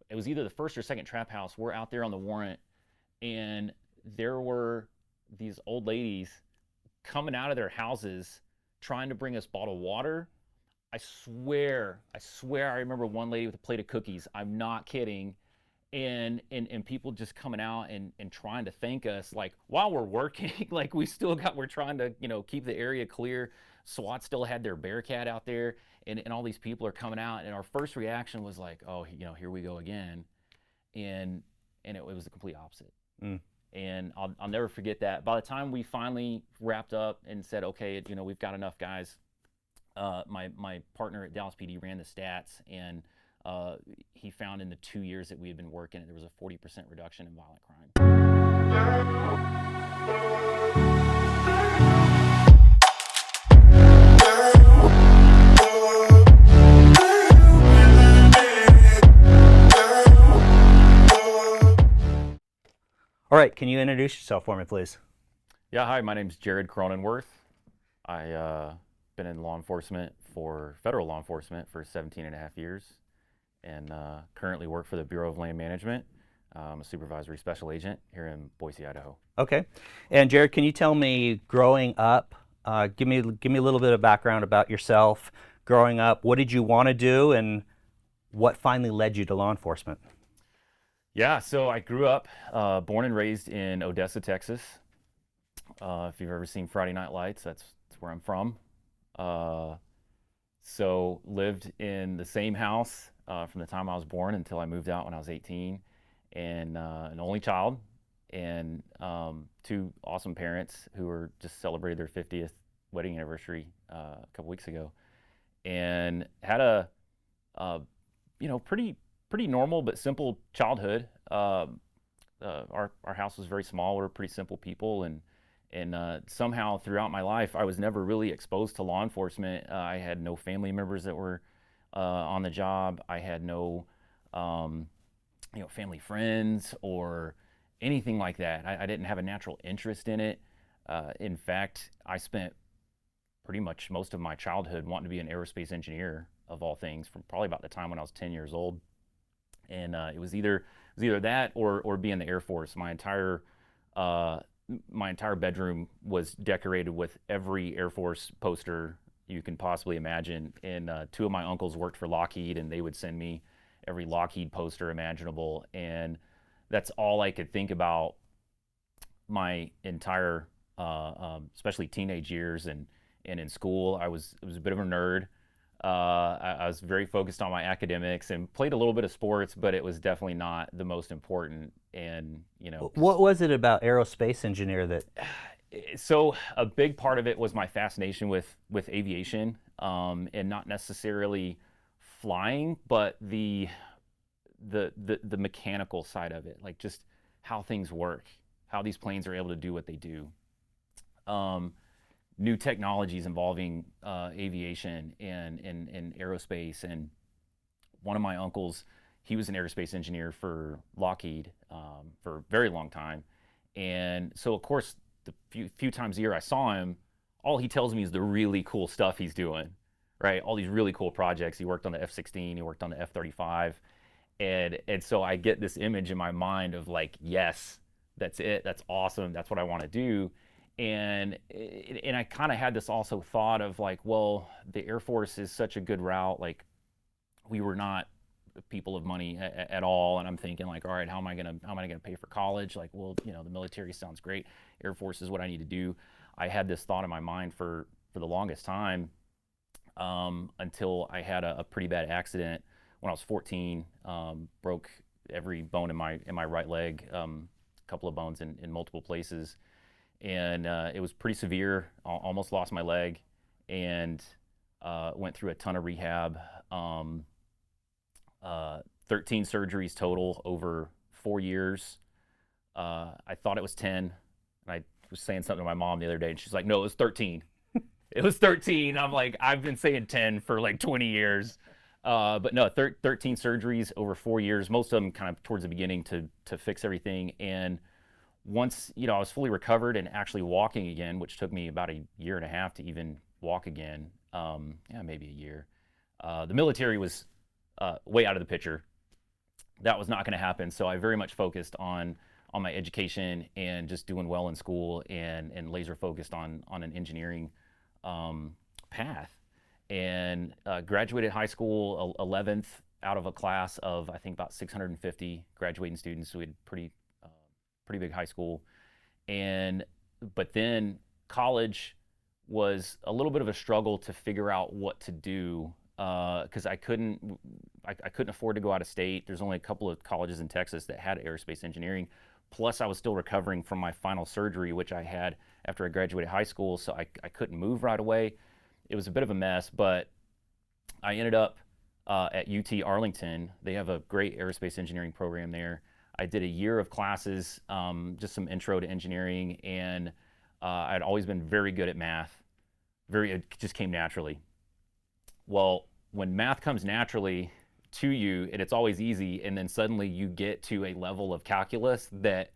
it was either the first or second trap house. We're out there on the warrant, and there were these old ladies coming out of their houses trying to bring us bottled water. I remember one lady with a plate of cookies. I'm not kidding. And people just coming out and trying to thank us like while we're working. Like we're trying to, keep the area clear. SWAT still had their Bearcat out there, and all these people are coming out, and our first reaction was like, oh, here we go again. And it was the complete opposite. Mm. And I'll never forget that. By the time we finally wrapped up and said, okay, we've got enough guys, my partner at Dallas PD ran the stats, and he found in the 2 years that we had been working, there was a 40% reduction in violent crime. All right, can you introduce yourself for me, please? Yeah, hi, my name's Jared Cronenworth. I been in federal law enforcement for 17 and a half years, and currently work for the Bureau of Land Management. I'm a supervisory special agent here in Boise, Idaho. Okay, and Jared, can you tell me, growing up, give me a little bit of background about yourself. Growing up, what did you want to do, and what finally led you to law enforcement? Yeah, so I grew up, born and raised in Odessa, Texas. If you've ever seen Friday Night Lights, that's where I'm from. So lived in the same house from the time I was born until I moved out when I was 18, and an only child, and two awesome parents who were just celebrated their 50th wedding anniversary a couple weeks ago, and had a pretty normal but simple childhood. Our house was very small. We were pretty simple people, and somehow throughout my life, I was never really exposed to law enforcement. I had no family members that were on the job. I had no, family friends or anything like that. I didn't have a natural interest in it. In fact, I spent pretty much most of my childhood wanting to be an aerospace engineer, of all things, from probably about the time when I was 10 years old. And it was either that or be in the Air Force. My entire bedroom was decorated with every Air Force poster you can possibly imagine. And two of my uncles worked for Lockheed, and they would send me every Lockheed poster imaginable. And that's all I could think about my entire, especially teenage years and in school. I was a bit of a nerd. I was very focused on my academics and played a little bit of sports, but it was definitely not the most important. And What was it about aerospace engineer that? So a big part of it was my fascination with aviation, and not necessarily flying, but the mechanical side of it, like just how things work, how these planes are able to do what they do. New technologies involving aviation and aerospace. And one of my uncles, he was an aerospace engineer for Lockheed for a very long time. And so, of course, the few times a year I saw him, all he tells me is the really cool stuff he's doing, right? All these really cool projects. He worked on the F-16, he worked on the F-35. And so I get this image in my mind of like, yes, that's it. That's awesome. That's what I want to do. And I kind of had this also thought of like, well, the Air Force is such a good route. Like, we were not people of money at all, and I'm thinking like, all right, how am I gonna pay for college? Like, well, the military sounds great. Air Force is what I need to do. I had this thought in my mind for the longest time, until I had a pretty bad accident when I was 14. Broke every bone in my right leg, a couple of bones in multiple places. And it was pretty severe. Almost lost my leg, and went through a ton of rehab. 13 surgeries total over 4 years. I thought it was 10, and I was saying something to my mom the other day, and she's like, "No, it was 13." It was 13. I'm like, I've been saying 10 for like 20 years. But no, 13 surgeries over 4 years. Most of them kind of towards the beginning to fix everything. And once I was fully recovered and actually walking again, which took me about a year and a half to even walk again, maybe a year. The military was way out of the picture. that was not going to happen. So I very much focused on my education and just doing well in school, and laser focused on an engineering path. And graduated high school 11th out of a class of, I think, about 650 graduating students. So we had pretty big high school. And but then college was a little bit of a struggle to figure out what to do, because I couldn't afford to go out of state. There's only a couple of colleges in Texas that had aerospace engineering. Plus, I was still recovering from my final surgery, which I had after I graduated high school, so I couldn't move right away. It was a bit of a mess, but I ended up at UT Arlington. They have a great aerospace engineering program there. I did a year of classes, just some intro to engineering, and I'd always been very good at math. It just came naturally. Well, when math comes naturally to you and it's always easy, and then suddenly you get to a level of calculus that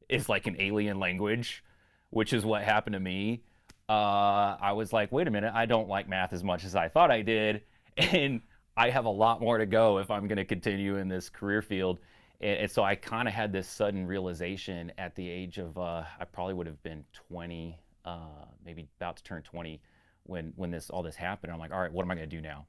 is like an alien language, which is what happened to me. I was like, wait a minute, I don't like math as much as I thought I did, and I have a lot more to go if I'm going to continue in this career field. And so I kind of had this sudden realization at the age of, I probably would have been 20, maybe about to turn 20, when all this happened. I'm like, all right, what am I going to do now?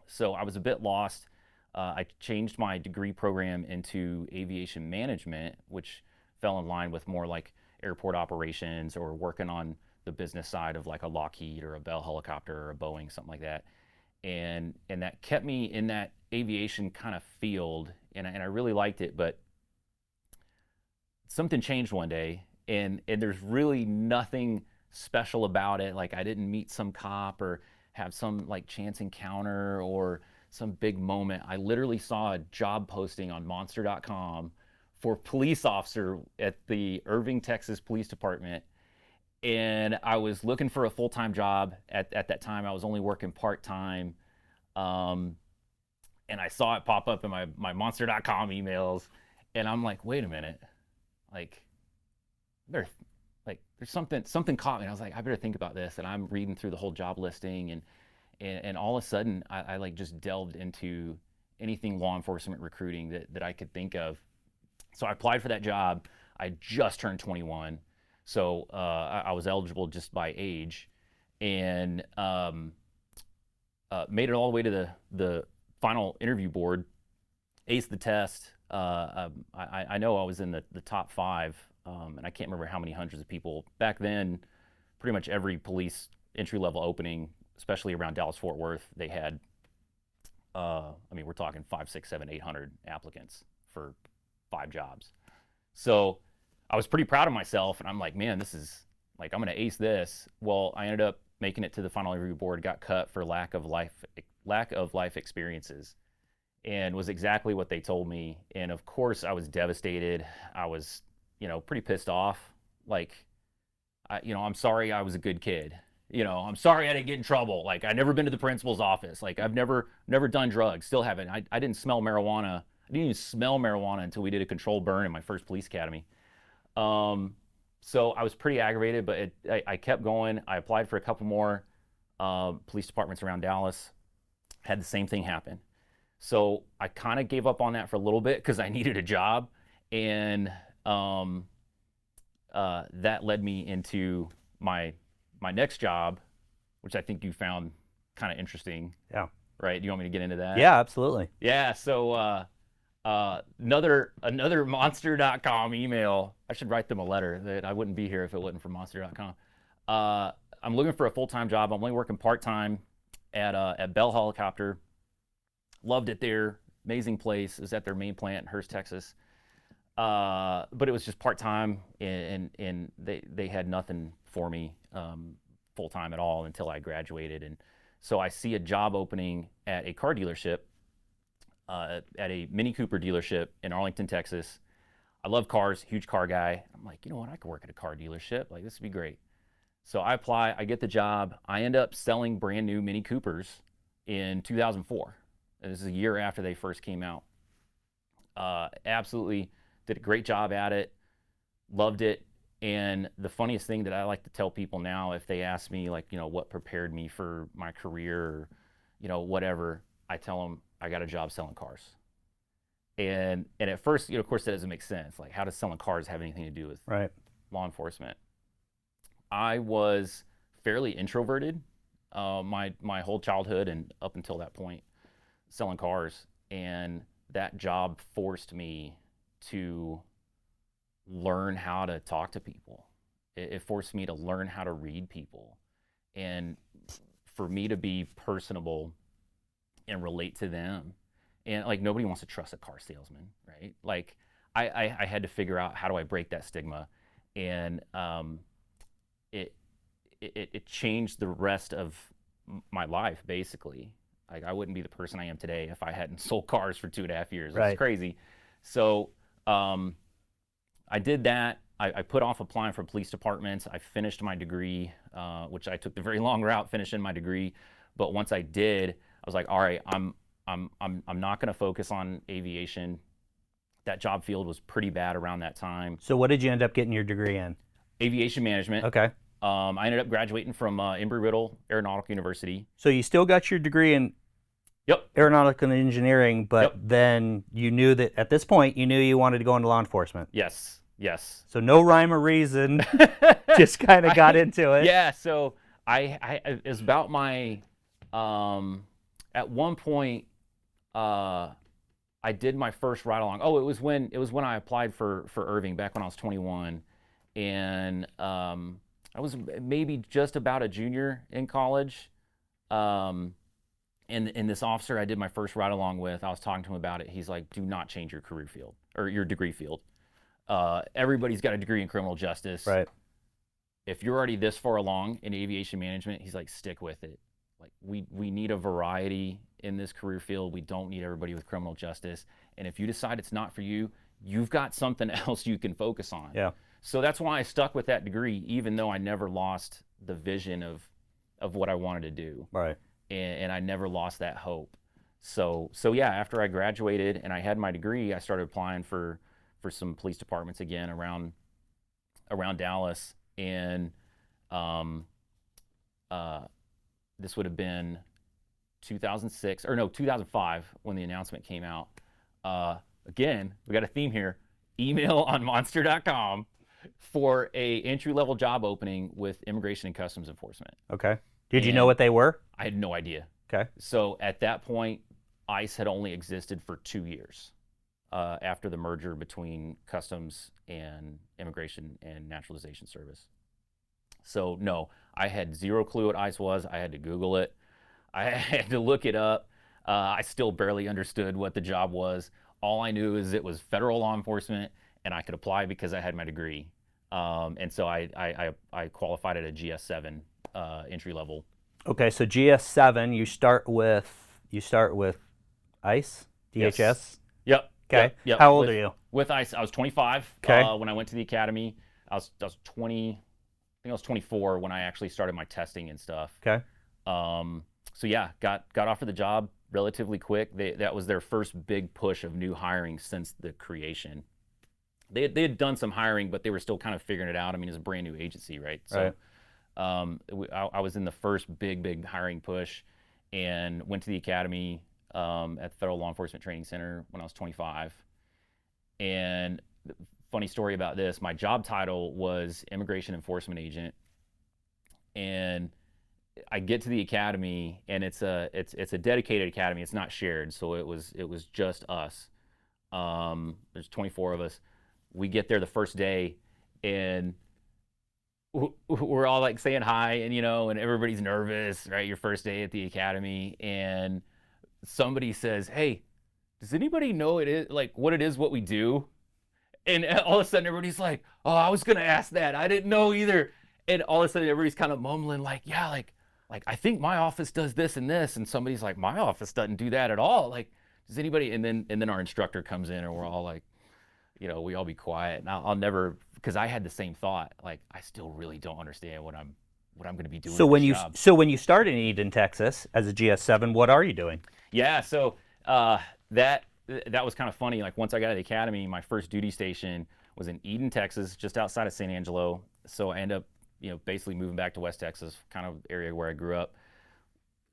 So I was a bit lost. I changed my degree program into aviation management, which fell in line with more like airport operations or working on the business side of like a Lockheed or a Bell helicopter or a Boeing, something like that. And that kept me in that aviation kind of field, and I really liked it. But something changed one day, and there's really nothing special about it. Like, I didn't meet some cop or have some like chance encounter or some big moment. I literally saw a job posting on monster.com for police officer at the Irving, Texas Police Department. And I was looking for a full-time job at that time. I was only working part-time. And I saw it pop up in my monster.com emails. And I'm like, wait a minute. Like, there's something caught me. And I was like, I better think about this. And I'm reading through the whole job listing, and all of a sudden I like just delved into anything law enforcement recruiting that I could think of. So I applied for that job. I just turned 21. So I was eligible just by age, and made it all the way to the final interview board, aced the test. I know I was in the top 5, and I can't remember how many hundreds of people. Back then, pretty much every police entry-level opening, especially around Dallas-Fort Worth, they had, we're talking 5, 6, 7, 800 applicants for 5 jobs. So I was pretty proud of myself, and I'm like, man, this is, like, I'm going to ace this. Well, I ended up making it to the final interview board, got cut for lack of life experiences, and was exactly what they told me. And of course, I was devastated. I was, pretty pissed off. Like, I'm sorry I was a good kid. I'm sorry I didn't get in trouble. Like, I never been to the principal's office. Like, I've never done drugs. Still haven't. I didn't smell marijuana. I didn't even smell marijuana until we did a controlled burn in my first police academy. So I was pretty aggravated, but I kept going. I applied for a couple more police departments around Dallas. Had the same thing happen. So I kind of gave up on that for a little bit because I needed a job, and that led me into my next job, which I think you found kind of interesting. Yeah. Right? Do you want me to get into that? Yeah, absolutely. Yeah. So another monster.com email. I should write them a letter that I wouldn't be here if it wasn't for monster.com. I'm looking for a full-time job. I'm only working part-time at Bell Helicopter. Loved it there. Amazing place. It was at their main plant in Hurst, Texas. But it was just part-time, and they had nothing for me full-time at all until I graduated. And so I see a job opening at a car dealership, at a Mini Cooper dealership in Arlington, Texas. I love cars, huge car guy. I'm like, you know what? I could work at a car dealership. Like, this would be great. So I apply, I get the job. I end up selling brand new Mini Coopers in 2004. This is a year after they first came out. Absolutely did a great job at it. Loved it. And the funniest thing that I like to tell people now, if they ask me, like, what prepared me for my career, or, whatever, I tell them I got a job selling cars. And at first, of course, that doesn't make sense. Like, how does selling cars have anything to do with Right. law enforcement? I was fairly introverted my whole childhood and up until that point, selling cars. And that job forced me to learn how to talk to people. It forced me to learn how to read people, and for me to be personable and relate to them. And like, nobody wants to trust a car salesman, right? Like, I had to figure out, how do I break that stigma? And it changed the rest of my life, basically. Like, I wouldn't be the person I am today if I hadn't sold cars for 2.5 years. Right. It's crazy. So I did that. I put off applying for police departments. I finished my degree, which I took the very long route finishing my degree. But once I did, I was like, all right, I'm not going to focus on aviation. That job field was pretty bad around that time. So what did you end up getting your degree in? Aviation management. Okay. I ended up graduating from Embry-Riddle Aeronautical University. So you still got your degree in Yep. aeronautical engineering, but Yep. then you knew that at this point you knew you wanted to go into law enforcement. Yes. Yes. So no rhyme or reason, just kind of got into it. Yeah. So it was about my at one point I did my first ride along. Oh, it was when I applied for Irving back when I was 21, and I was maybe just about a junior in college. And this officer I did my first ride along with, I was talking to him about it. He's like, do not change your career field or your degree field. Everybody's got a degree in criminal justice. Right. If you're already this far along in aviation management, he's like, stick with it. Like, we need a variety in this career field. We don't need everybody with criminal justice. And if you decide it's not for you, you've got something else you can focus on. Yeah. So that's why I stuck with that degree, even though I never lost the vision of what I wanted to do. Right. And I never lost that hope. So yeah, after I graduated and I had my degree, I started applying for some police departments again around Dallas. And this would have been 2005 when the announcement came out. Again, we got a theme here. Email on monster.com for a entry-level job opening with Immigration and Customs Enforcement. Okay. Did you know what they were? I had no idea. Okay. So at that point, ICE had only existed for 2 years after the merger between Customs and Immigration and Naturalization Service. So no, I had zero clue what ICE was. I had to Google it. I had to look it up. I still barely understood what the job was. All I knew is it was federal law enforcement, and I could apply because I had my degree. And so I qualified at a GS7 entry level. Okay, so GS7, you start with ICE, DHS. Yes. Yep. Okay. Yep. How old are you? With ICE, I was 25 Okay. When I went to the academy. I was 20. I think I was 24 when I actually started my testing and stuff. Okay. So yeah, got offered the job relatively quick. That was their first big push of new hiring since the creation. They had done some hiring, but they were still kind of figuring it out. I mean, it's a brand new agency, right? So, I was in the first big hiring push, and went to the academy at the Federal Law Enforcement Training Center when I was 25. And funny story about this: my job title was Immigration Enforcement Agent, and I get to the academy, and it's a dedicated academy. It's not shared, so it was just us. There's 24 of us. We get there the first day, and we're all like saying hi, and and everybody's nervous, right? Your first day at the academy, and somebody says, "Hey, does anybody know what it is what we do?" And all of a sudden, everybody's like, "Oh, I was gonna ask that. I didn't know either." And all of a sudden, everybody's kind of mumbling, like, "Yeah, like I think my office does this and this," and somebody's like, "My office doesn't do that at all. Like, does anybody?" And then our instructor comes in, and we're all like, we all be quiet. And I'll never, because I had the same thought. Like, I still really don't understand what I'm going to be doing. So when you start in Eden, Texas, as a GS7, what are you doing? Yeah. So that was kind of funny. Like, once I got out of the academy, my first duty station was in Eden, Texas, just outside of San Angelo. So I ended up, basically moving back to West Texas, kind of area where I grew up.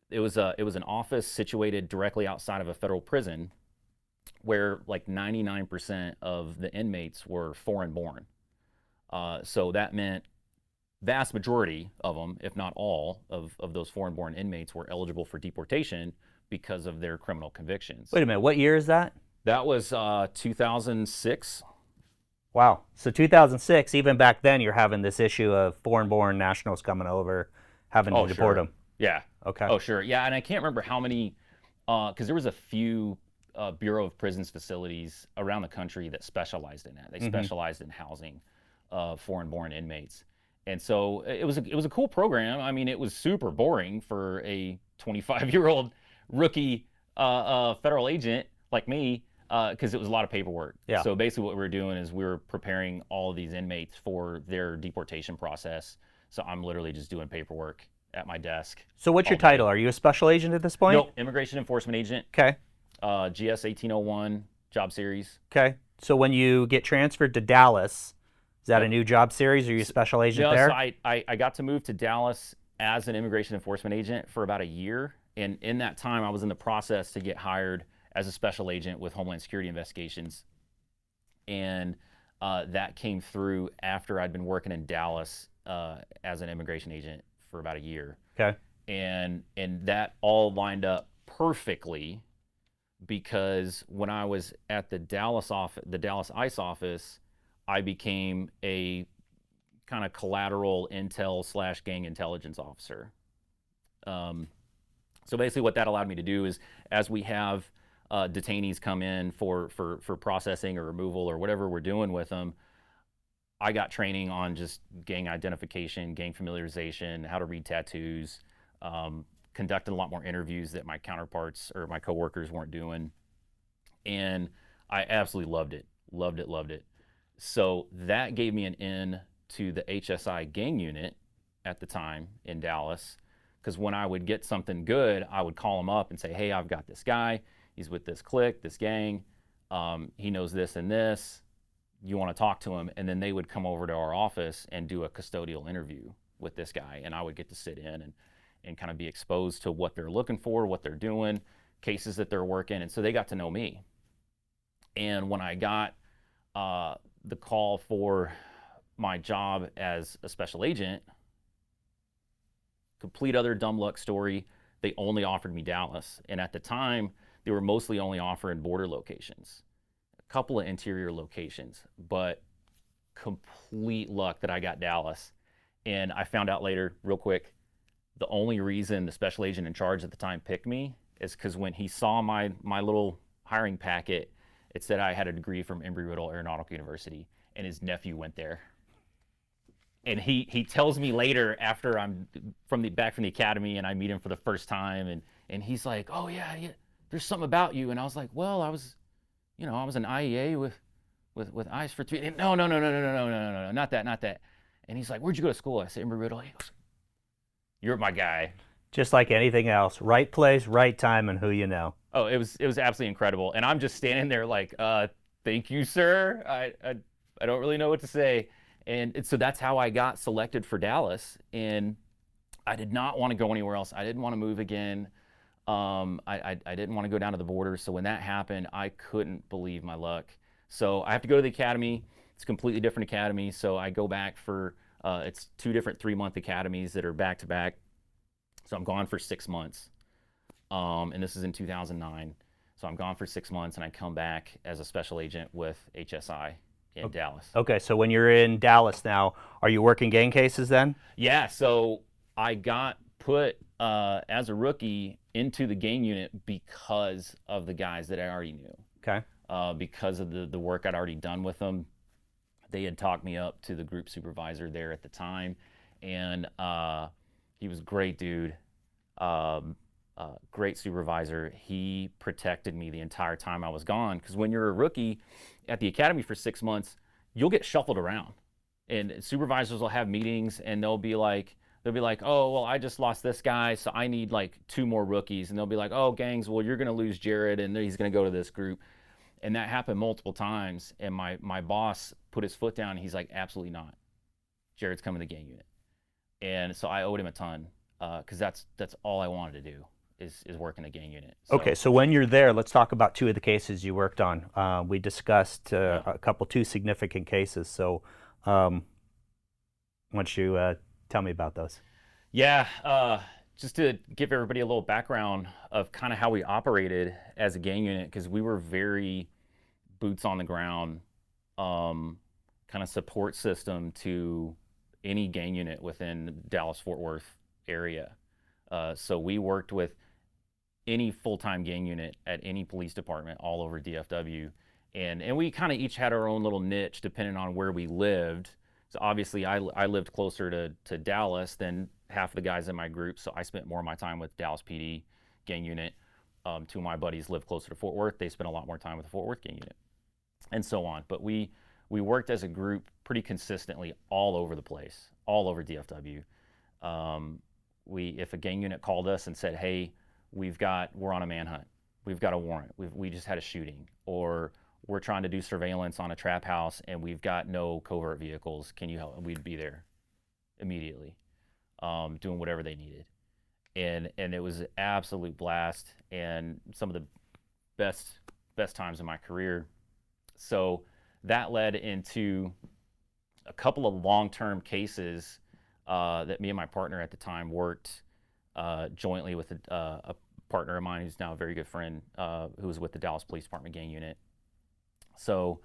It was an office situated directly outside of a federal prison, where like 99% of the inmates were foreign born. So that meant vast majority of them, if not all, of those foreign born inmates were eligible for deportation because of their criminal convictions. Wait a minute, what year is that? That was 2006. Wow. So 2006, even back then, you're having this issue of foreign-born nationals coming over, having to deport them. Yeah. Okay. Oh, sure. Yeah, and I can't remember how many, because there was a few Bureau of Prisons facilities around the country that specialized in that. They specialized in housing foreign-born inmates, and so it was a cool program. I mean, it was super boring for a 25-year-old rookie federal agent like me, because it was a lot of paperwork. Yeah. So basically what we were doing is we were preparing all of these inmates for their deportation process. So I'm literally just doing paperwork at my desk. So what's your title? Are you a special agent at this point? Nope, immigration enforcement agent. Okay. GS 1801 job series. Okay. So when you get transferred to Dallas, is that a new job series? Or are you a special agent there? So I got to move to Dallas as an immigration enforcement agent for about a year. And in that time, I was in the process to get hired as a special agent with Homeland Security investigations. And that came through after I'd been working in Dallas as an immigration agent for about a year. Okay. And that all lined up perfectly because when I was at the Dallas ICE office, I became a kind of collateral intel / gang intelligence officer. So basically what that allowed me to do is, as we have detainees come in for processing or removal or whatever we're doing with them, I got training on just gang identification, gang familiarization, how to read tattoos, conducted a lot more interviews that my counterparts or my coworkers weren't doing. And I absolutely loved it. So that gave me an in to the HSI gang unit at the time in Dallas, because when I would get something good, I would call them up and say, hey, I've got this guy. He's with this clique, this gang. He knows this and this. You want to talk to him? And then they would come over to our office and do a custodial interview with this guy. And I would get to sit in and kind of be exposed to what they're looking for, what they're doing, cases that they're working. And so they got to know me. And when I got the call for my job as a special agent, complete other dumb luck story, they only offered me Dallas. And at the time, they were mostly only offering border locations, a couple of interior locations, but complete luck that I got Dallas. And I found out later, real quick, the only reason the special agent in charge at the time picked me is because when he saw my little hiring packet, it said I had a degree from Embry-Riddle Aeronautical University, and his nephew went there. And he tells me later, after I'm back from the academy and I meet him for the first time, and he's like, oh yeah, there's something about you. And I was like, well, I was an IEA with ICE for 3. No, not that. And he's like, where'd you go to school? I said, Embry-Riddle. He goes, you're my guy. Just like anything else, right place, right time, and who you know. Oh, it was absolutely incredible. And I'm just standing there like, thank you, sir. I don't really know what to say. And so that's how I got selected for Dallas. And I did not want to go anywhere else. I didn't want to move again. I didn't want to go down to the border. So when that happened, I couldn't believe my luck. So I have to go to the academy. It's a completely different academy. So I go back for, it's 2 different 3-month academies that are back to back. So I'm gone for 6 months. And this is in 2009. So I'm gone for 6 months and I come back as a special agent with HSI in Dallas. Okay, so when you're in Dallas now, are you working gang cases then? Yeah, so I got put as a rookie into the gang unit because of the guys that I already knew. Okay. Because of the work I'd already done with them. They had talked me up to the group supervisor there at the time, and he was a great dude, great supervisor. He protected me the entire time I was gone, because when you're a rookie at the academy for 6 months, you'll get shuffled around, and supervisors will have meetings, and they'll be like, oh, well, I just lost this guy, so I need like 2 more rookies, and they'll be like, oh, gangs, well, you're going to lose Jared, and he's going to go to this group. And that happened multiple times, and my boss put his foot down, and he's like, absolutely not. Jared's coming to the gang unit. And so I owed him a ton, because that's all I wanted to do. is working a gang unit. Okay, so when you're there, let's talk about two of the cases you worked on. We discussed Yeah. two significant cases. So, why don't you tell me about those? Yeah, just to give everybody a little background of kind of how we operated as a gang unit, because we were very boots on the ground, kind of support system to any gang unit within Dallas Fort Worth area. So we worked with any full-time gang unit at any police department all over DFW, and we kind of each had our own little niche depending on where we lived. So obviously I lived closer to Dallas than half of the guys in my group, so I spent more of my time with Dallas PD gang unit. Two of my buddies lived closer to Fort Worth. They spent a lot more time with the Fort Worth gang unit, and so on. But we worked as a group pretty consistently all over the place, all over DFW. If a gang unit called us and said, "Hey, we're on a manhunt, we've got a warrant, we just had a shooting, or we're trying to do surveillance on a trap house and we've got no covert vehicles, can you help?" We'd be there immediately, doing whatever they needed, and it was an absolute blast and some of the best times in my career. So that led into a couple of long-term cases that me and my partner at the time worked jointly with a partner of mine who's now a very good friend, who was with the Dallas Police Department gang unit. So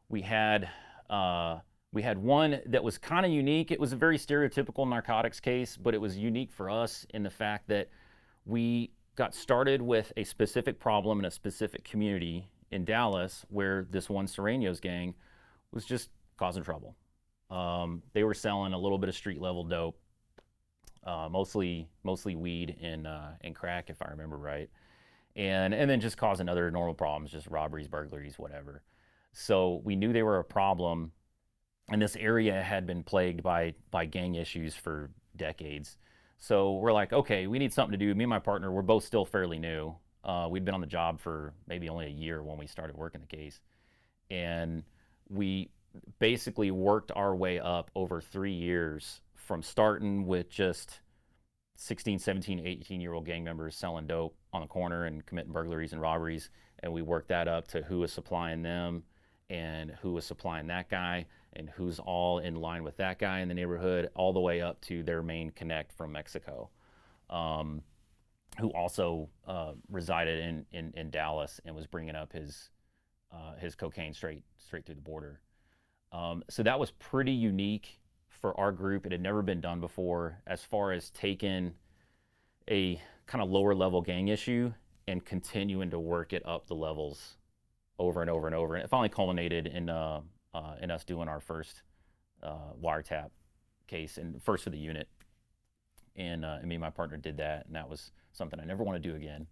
we had one that was kind of unique. It was a very stereotypical narcotics case, but it was unique for us in the fact that we got started with a specific problem in a specific community in Dallas where this one Serranos gang was just causing trouble. They were selling a little bit of street level dope, mostly weed and crack, if I remember right, and then just causing other normal problems, just robberies, burglaries, whatever. So we knew they were a problem, and this area had been plagued by gang issues for decades. So we're like, okay, we need something to do. Me and my partner, we're both still fairly new. We'd been on the job for maybe only a year when we started working the case, and we basically worked our way up over 3 years from starting with just 16, 17, 18-year-old gang members selling dope on the corner and committing burglaries and robberies, and we worked that up to who was supplying them and who was supplying that guy and who's all in line with that guy in the neighborhood, all the way up to their main connect from Mexico, who also resided in Dallas and was bringing up his cocaine straight through the border. So that was pretty unique for our group. It had never been done before, as far as taking a kind of lower level gang issue and continuing to work it up the levels over and over and over. And it finally culminated in us doing our first wiretap case, and first for the unit. And me and my partner did that, and that was something I never want to do again.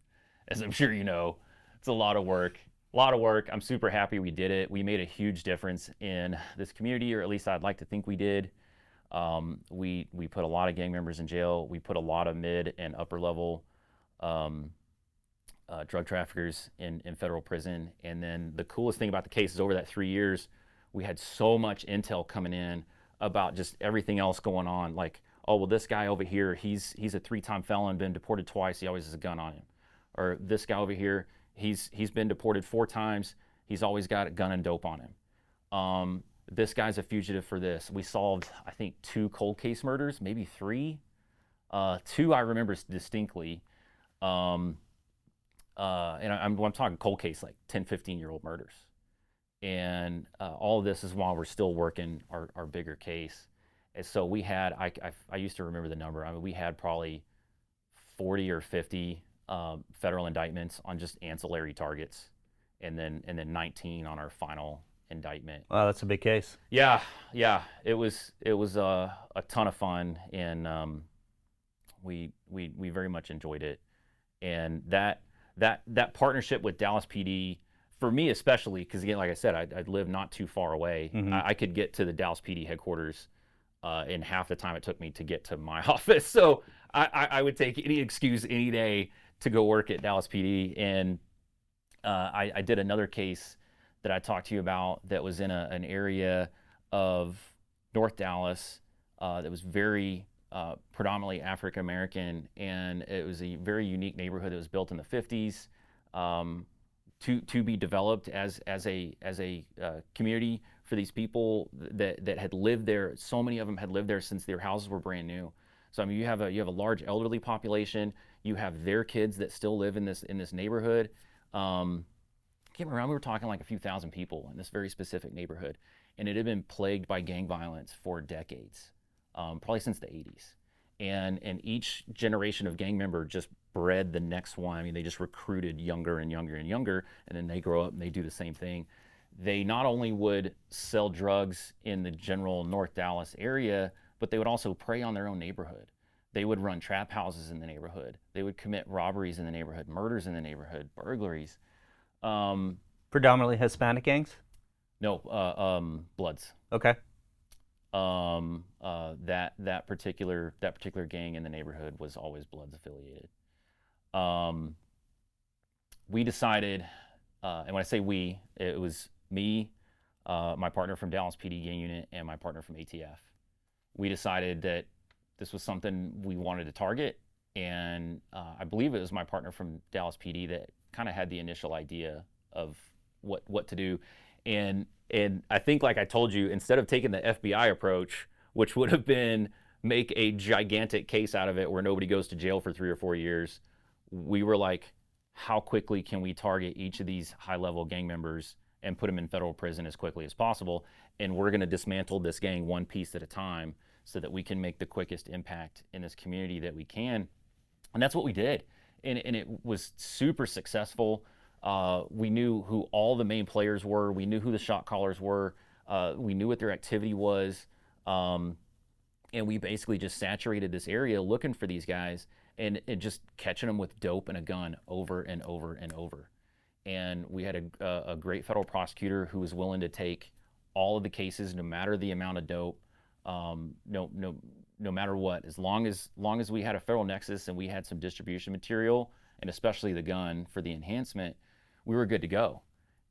As I'm sure you know, it's a lot of work. I'm super happy we did it. We made a huge difference in this community, or at least I'd like to think we did. We put a lot of gang members in jail. We put a lot of mid and upper level drug traffickers in federal prison. And then the coolest thing about the case is, over that 3 years, we had so much intel coming in about just everything else going on. Like, oh, well, this guy over here, he's a 3-time felon, been deported twice. He always has a gun on him. Or this guy over here, he's been deported 4 times. He's always got a gun and dope on him. This guy's a fugitive for this. We solved, I think, 2 cold case murders, maybe 3. 2 I remember distinctly. And I'm talking cold case, like 10, 15-year-old murders. And all of this is while we're still working our bigger case. And so we had, I used to remember the number. I mean, we had probably 40 or 50 federal indictments on just ancillary targets, and then 19 on our final indictment. Wow, that's a big case. Yeah, it was a ton of fun, and we very much enjoyed it. And that partnership with Dallas PD, for me especially, because again, like I said, I live not too far away. Mm-hmm. I could get to the Dallas PD headquarters in half the time it took me to get to my office. So I would take any excuse any day to go work at Dallas PD. And I did another case that I talked to you about that was in an area of North Dallas that was very predominantly African American, and it was a very unique neighborhood that was built in the 50s. To be developed as a community for these people that had lived there. So many of them had lived there since their houses were brand new. So I mean, you have a large elderly population. You have their kids that still live in this neighborhood. Can't remember, we were talking like a few thousand people in this very specific neighborhood, and it had been plagued by gang violence for decades, probably since the 80s. And each generation of gang member just bred the next one. I mean, they just recruited younger and younger and younger, and then they grow up and they do the same thing. They not only would sell drugs in the general North Dallas area, but they would also prey on their own neighborhood. They would run trap houses in the neighborhood. They would commit robberies in the neighborhood, murders in the neighborhood, burglaries. Predominantly Hispanic gangs? No, Bloods. Okay. That particular gang in the neighborhood was always Bloods affiliated. We decided, and when I say we, it was me, my partner from Dallas PD gang unit, and my partner from ATF. We decided that this was something we wanted to target, and I believe it was my partner from Dallas PD that kind of had the initial idea of what to do. And I think, like I told you, instead of taking the FBI approach, which would have been make a gigantic case out of it where nobody goes to jail for 3 or 4 years, we were like, how quickly can we target each of these high-level gang members and put them in federal prison as quickly as possible? And we're going to dismantle this gang one piece at a time so that we can make the quickest impact in this community that we can. And that's what we did. And it was super successful. We knew who all the main players were. We knew who the shot callers were. We knew what their activity was. And we basically just saturated this area looking for these guys and just catching them with dope and a gun over and over and over. And we had a great federal prosecutor who was willing to take all of the cases, no matter the amount of dope, no matter what, as long as we had a federal nexus and we had some distribution material, and especially the gun for the enhancement, we were good to go.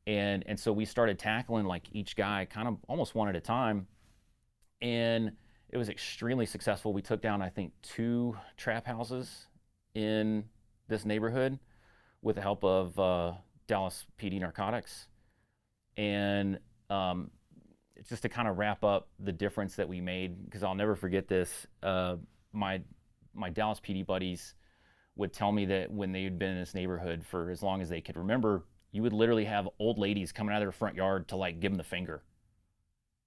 And so we started tackling like each guy kind of almost one at a time, and it was extremely successful. We took down, I think, 2 trap houses in this neighborhood with the help of Dallas PD narcotics. And just to kind of wrap up the difference that we made, because I'll never forget this, my Dallas PD buddies would tell me that when they had been in this neighborhood for as long as they could remember, you would literally have old ladies coming out of their front yard to like give them the finger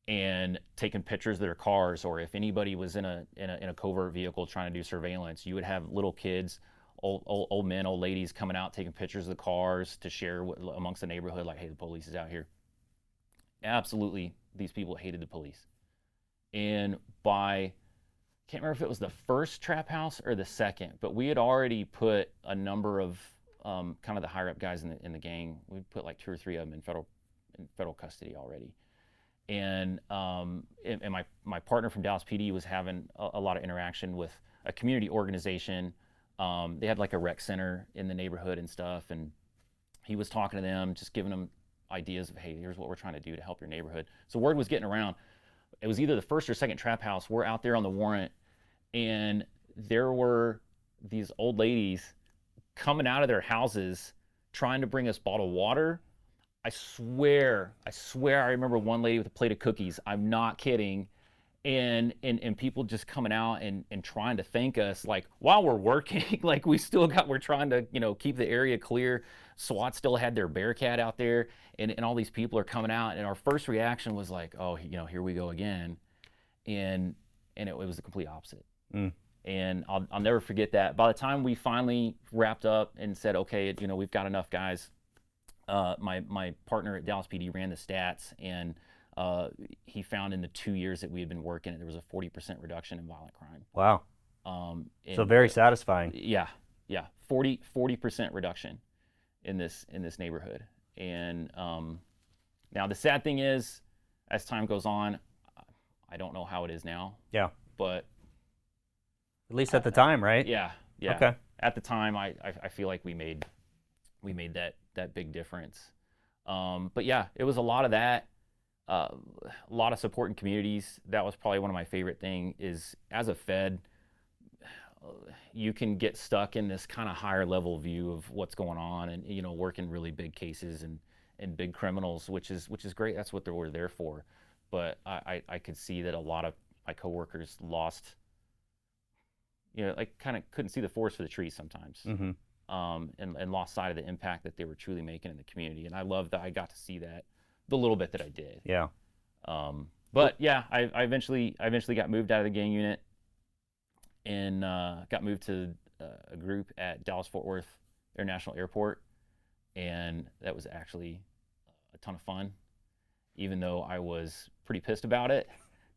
and taking pictures of their cars. Or if anybody was in a covert vehicle trying to do surveillance, you would have little kids, old men, old ladies coming out taking pictures of the cars to share amongst the neighborhood, like, hey, the police is out here. Absolutely, these people hated the police. And by, can't remember if it was the first trap house or the second, but we had already put a number of kind of the higher up guys in the gang. We put like 2 or 3 of them in federal custody already. And my partner from Dallas PD was having a lot of interaction with a community organization. They had like a rec center in the neighborhood and stuff, and he was talking to them, just giving them ideas of, hey, here's what we're trying to do to help your neighborhood. So word was getting around. It was either the first or second trap house. We're out there on the warrant, and there were these old ladies coming out of their houses trying to bring us bottled water. I swear I remember one lady with a plate of cookies. I'm not kidding. And people just coming out and trying to thank us, like, while we're working. Like, we're trying to, keep the area clear. SWAT still had their Bearcat out there, and all these people are coming out, and our first reaction was like, oh, here we go again. And it was the complete opposite. And I'll never forget that. By the time we finally wrapped up and said, okay, we've got enough guys, my partner at Dallas PD ran the stats, and he found in the 2 years that we had been working, there was a 40% reduction in violent crime. Wow. So very satisfying. Yeah, 40% reduction in this neighborhood. And now the sad thing is, as time goes on, I don't know how it is now. Yeah. But at least at the time, right? Yeah. Okay. At the time, I feel like we made that big difference. But yeah, it was a lot of that. A lot of support in communities. That was probably one of my favorite things. Is as a Fed, you can get stuck in this kind of higher level view of what's going on, and working really big cases and big criminals, which is great. That's what we're there for. But I could see that a lot of my coworkers lost, like kind of couldn't see the forest for the trees sometimes, and lost sight of the impact that they were truly making in the community. And I love that I got to see that the little bit that I did. Yeah. But yeah, I eventually got moved out of the gang unit and got moved to a group at Dallas-Fort Worth International Airport, and that was actually a ton of fun, even though I was pretty pissed about it,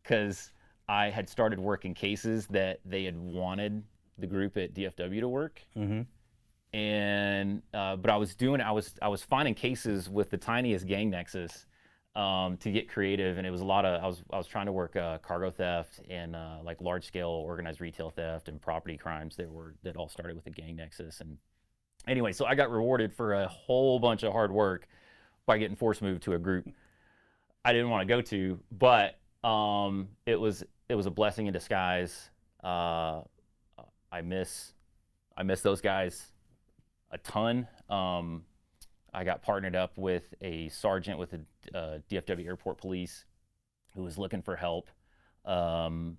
because I had started working cases that they had wanted the group at DFW to work. And but I was finding cases with the tiniest gang nexus to get creative, and it was a lot of I was trying to work cargo theft and like large scale organized retail theft and property crimes that all started with a gang nexus. And anyway, so I got rewarded for a whole bunch of hard work by getting force moved to a group I didn't want to go to, but it was a blessing in disguise. I miss those guys a ton. I got partnered up with a sergeant with the DFW Airport Police who was looking for help running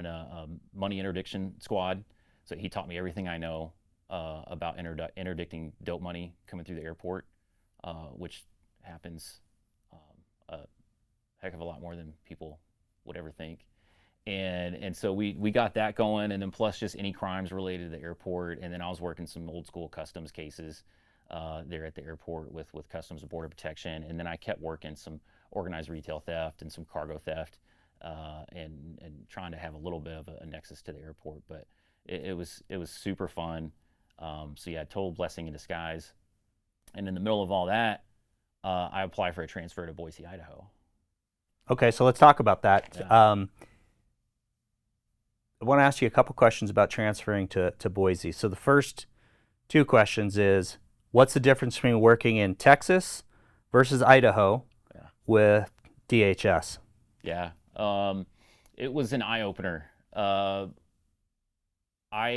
a money interdiction squad. So he taught me everything I know about interdicting dope money coming through the airport, which happens a heck of a lot more than people would ever think. And so we got that going, and then plus just any crimes related to the airport. And then I was working some old school customs cases there at the airport with Customs and Border Protection. And then I kept working some organized retail theft and some cargo theft, and trying to have a little bit of a nexus to the airport. But it was super fun. So yeah, total blessing in disguise. And in the middle of all that, I applied for a transfer to Boise, Idaho. Okay, so let's talk about that. Yeah. I want to ask you a couple questions about transferring to Boise. So the first two questions is, what's the difference between working in Texas versus Idaho with DHS? Yeah, it was an eye-opener. I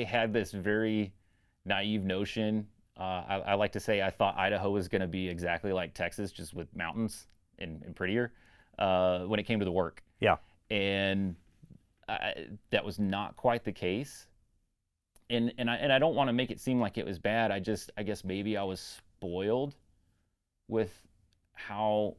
had this very naive notion. I like to say I thought Idaho was going to be exactly like Texas, just with mountains and prettier when it came to the work. Yeah. And that was not quite the case. And I don't want to make it seem like it was bad. I guess maybe I was spoiled with how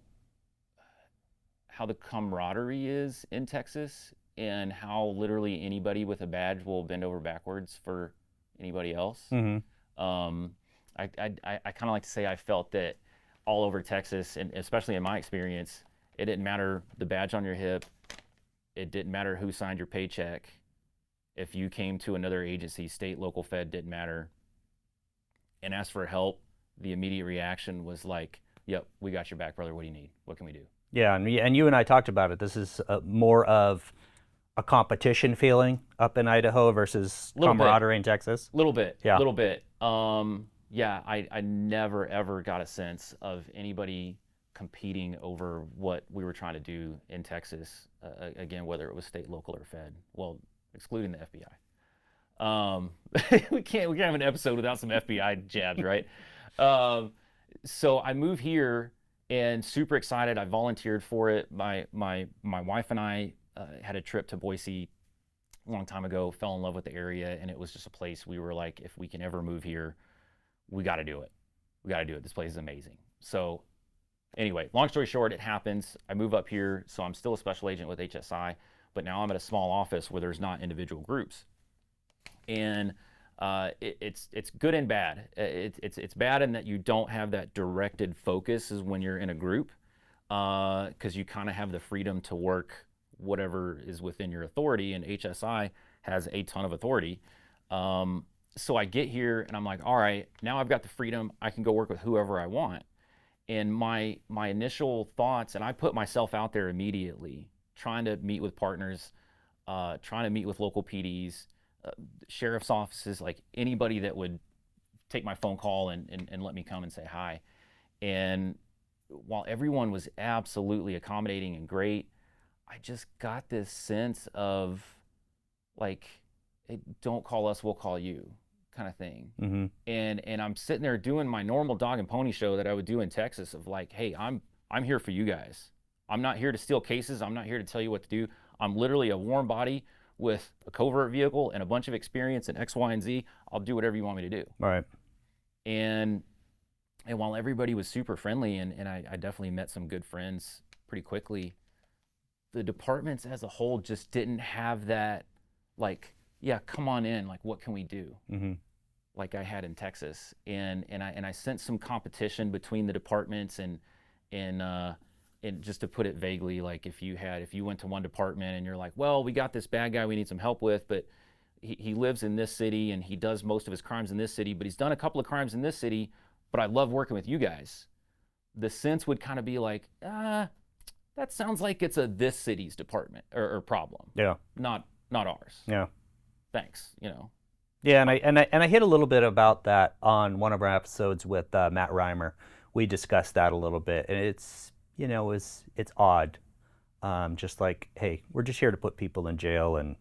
the camaraderie is in Texas, and how literally anybody with a badge will bend over backwards for anybody else. I kind of like to say I felt that all over Texas, and especially in my experience, it didn't matter the badge on your hip. It didn't matter who signed your paycheck. If you came to another agency, state, local, fed, didn't matter, and asked for help, the immediate reaction was like, yep, we got your back, brother. What do you need? What can we do? Yeah, and you and I talked about it. This is more of a competition feeling up in Idaho versus camaraderie in Texas. Little bit. Yeah. Little bit. Yeah, I never, ever got a sense of anybody competing over what we were trying to do in Texas, again, whether it was state, local, or fed. Well, excluding the FBI. We can't have an episode without some FBI jabs, right? So I moved here and super excited. I volunteered for it. My wife and I had a trip to Boise a long time ago, fell in love with the area, and it was just a place we were like, if we can ever move here, we got to do it. We got to do it. This place is amazing. So anyway, long story short, it happens. I move up here, so I'm still a special agent with HSI, but now I'm at a small office where there's not individual groups. And it's good and bad. It's bad in that you don't have that directed focus as when you're in a group, because you kind of have the freedom to work whatever is within your authority, and HSI has a ton of authority. So I get here and I'm like, all right, now I've got the freedom. I can go work with whoever I want. And my initial thoughts, and I put myself out there immediately, trying to meet with partners, trying to meet with local PDs, sheriff's offices, like anybody that would take my phone call and let me come and say hi. And while everyone was absolutely accommodating and great, I just got this sense of like, hey, don't call us, we'll call you, kind of thing. Mm-hmm. And I'm sitting there doing my normal dog and pony show that I would do in Texas of like, hey, I'm here for you guys. I'm not here to steal cases. I'm not here to tell you what to do. I'm literally a warm body with a covert vehicle and a bunch of experience in X, Y, and Z. I'll do whatever you want me to do. Right. And while everybody was super friendly, and I definitely met some good friends pretty quickly, the departments as a whole just didn't have that, like, yeah, come on in, like, what can we do? Mm-hmm. Like I had in Texas. And I sensed some competition between the departments, and just to put it vaguely, like if you went to one department and you're like, well, we got this bad guy we need some help with, but he lives in this city and he does most of his crimes in this city, but he's done a couple of crimes in this city, but I love working with you guys. The sense would kind of be like, that sounds like it's a this city's department or problem. Yeah. Not ours. Yeah. Thanks, you know. Yeah, and I hit a little bit about that on one of our episodes with Matt Reimer. We discussed that a little bit, and it's, you know, it's odd. Just like, hey, we're just here to put people in jail, and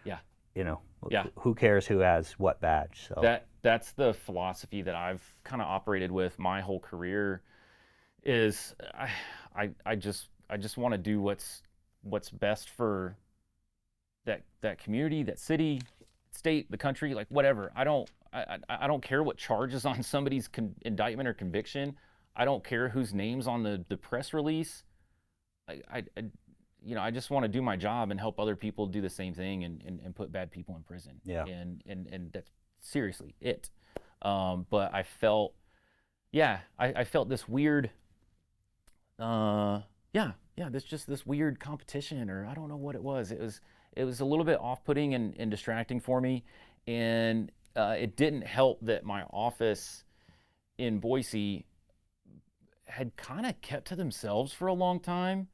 yeah, you know, yeah, who cares who has what badge? So that's the philosophy that I've kind of operated with my whole career. Is I just want to do what's best for that community, that city, state, the country, like whatever. I don't care what charges on somebody's indictment or conviction. I don't care whose name's on the press release. I just want to do my job and help other people do the same thing and put bad people in prison. Yeah. And that's seriously it. But I felt, I felt this weird, this weird competition, or I don't know what it was. It was a little bit off-putting and distracting for me, and it didn't help that my office in Boise had kind of kept to themselves for a long time.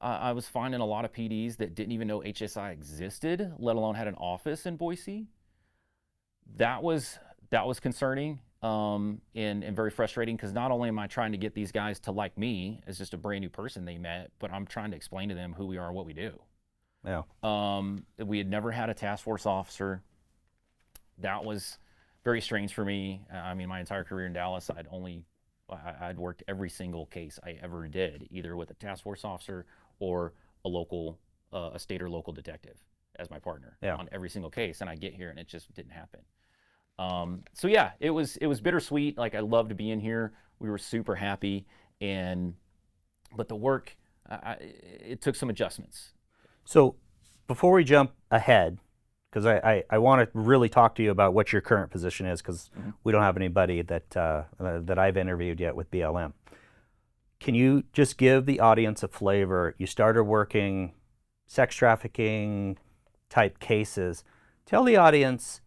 I was finding a lot of PDs that didn't even know HSI existed, let alone had an office in Boise. That was concerning and very frustrating, because not only am I trying to get these guys to like me as just a brand new person they met, but I'm trying to explain to them who we are and what we do. Yeah. We had never had a task force officer. That was very strange for me. I mean, my entire career in Dallas, I'd worked every single case I ever did, either with a task force officer or a state or local detective as my partner on every single case. And I get here and it just didn't happen. So yeah, it was bittersweet. Like, I loved to be in here. We were super happy, but the work, it took some adjustments. So before we jump ahead, because I want to really talk to you about what your current position is, because we don't have anybody that I've interviewed yet with BLM. Can you just give the audience a flavor? You started working sex trafficking type cases. Tell the audience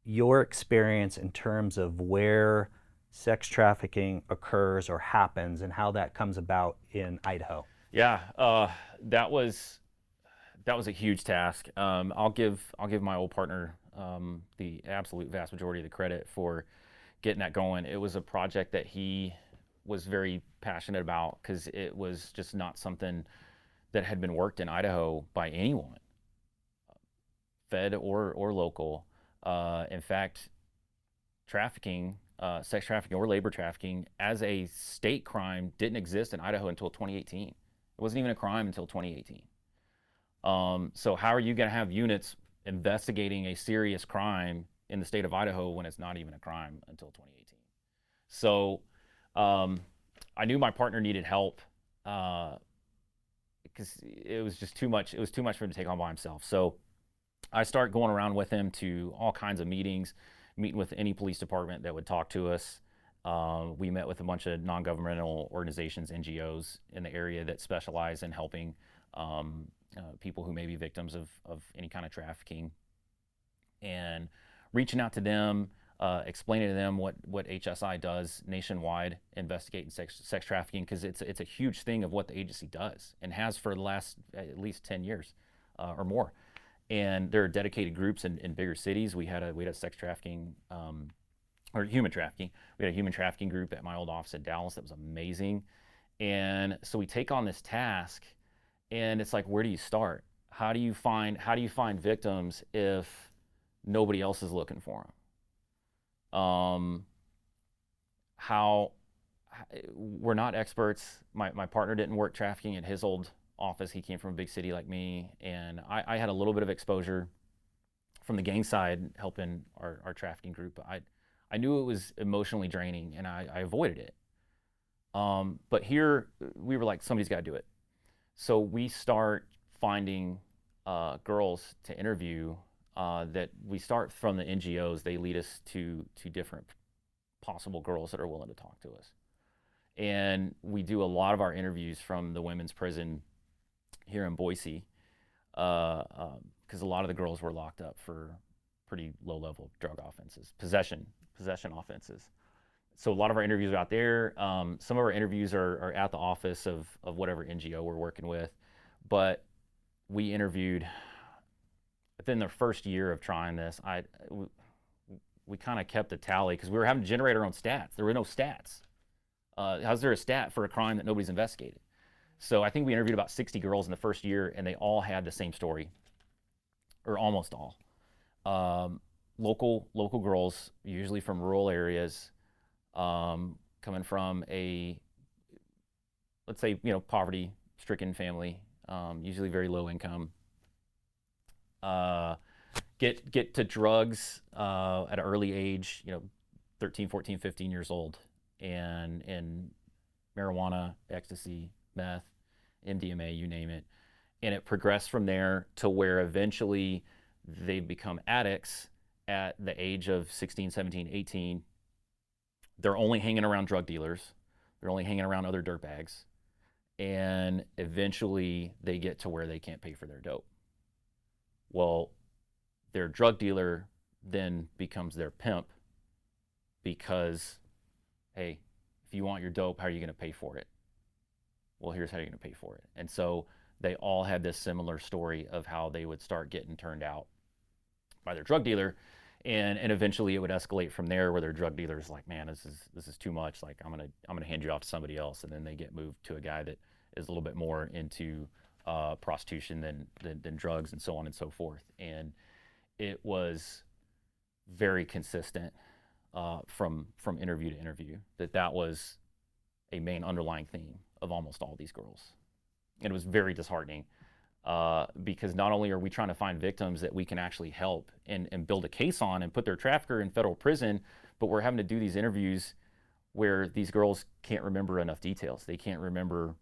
your experience in terms of where sex trafficking occurs or happens and how that comes about in Idaho. Yeah, that was a huge task. I'll give my old partner the absolute vast majority of the credit for getting that going. It was a project that he was very passionate about, because it was just not something that had been worked in Idaho by anyone, fed or local. In fact, trafficking, sex trafficking or labor trafficking as a state crime didn't exist in Idaho until 2018. It wasn't even a crime until 2018. So how are you going to have units investigating a serious crime in the state of Idaho when it's not even a crime until 2018? So I knew my partner needed help, because it was just too much. It was too much for him to take on by himself. So I start going around with him to all kinds of meetings, meeting with any police department that would talk to us. We met with a bunch of non-governmental organizations, NGOs in the area that specialize in helping people who may be victims of any kind of trafficking, and reaching out to them, explaining to them what HSI does nationwide, investigating sex trafficking, because it's a huge thing of what the agency does and has for the last at least 10 years or more. And there are dedicated groups in bigger cities. We had a sex trafficking or human trafficking. We had a human trafficking group at my old office in Dallas that was amazing. And so we take on this task, and it's like, where do you start? how do you find victims if nobody else is looking for them? How we're not experts. My partner didn't work trafficking at his old office. He came from a big city like me, and I had a little bit of exposure from the gang side helping our trafficking group. I knew it was emotionally draining, and I avoided it. But here we were like, somebody's got to do it. So we start finding girls to interview that we start from the NGOs. They lead us to different possible girls that are willing to talk to us. And we do a lot of our interviews from the women's prison here in Boise, because a lot of the girls were locked up for pretty low-level drug offenses, possession offenses. So a lot of our interviews are out there. Some of our interviews are at the office of whatever NGO we're working with. But we interviewed, within the first year of trying this, we kind of kept a tally because we were having to generate our own stats. There were no stats. How's there a stat for a crime that nobody's investigated? So I think we interviewed about 60 girls in the first year, and they all had the same story, or almost all. Local girls, usually from rural areas, coming from a, let's say, poverty-stricken family, usually very low income. Get to drugs at an early age, 13, 14, 15 years old, and marijuana, ecstasy, meth, MDMA, you name it. And it progressed from there to where eventually they become addicts at the age of 16, 17, 18. They're only hanging around drug dealers. They're only hanging around other dirtbags. And eventually they get to where they can't pay for their dope. Well, their drug dealer then becomes their pimp because, hey, if you want your dope, how are you going to pay for it? Well, here's how you're going to pay for it. And so they all had this similar story of how they would start getting turned out by their drug dealer, and eventually it would escalate from there, where their drug dealer's like, man, this is too much. Like, I'm gonna hand you off to somebody else, and then they get moved to a guy that is a little bit more into prostitution than drugs, and so on and so forth. And it was very consistent from interview to interview that was a main underlying theme of almost all these girls. And it was very disheartening because not only are we trying to find victims that we can actually help and build a case on and put their trafficker in federal prison, but we're having to do these interviews where these girls can't remember enough details. They can't remember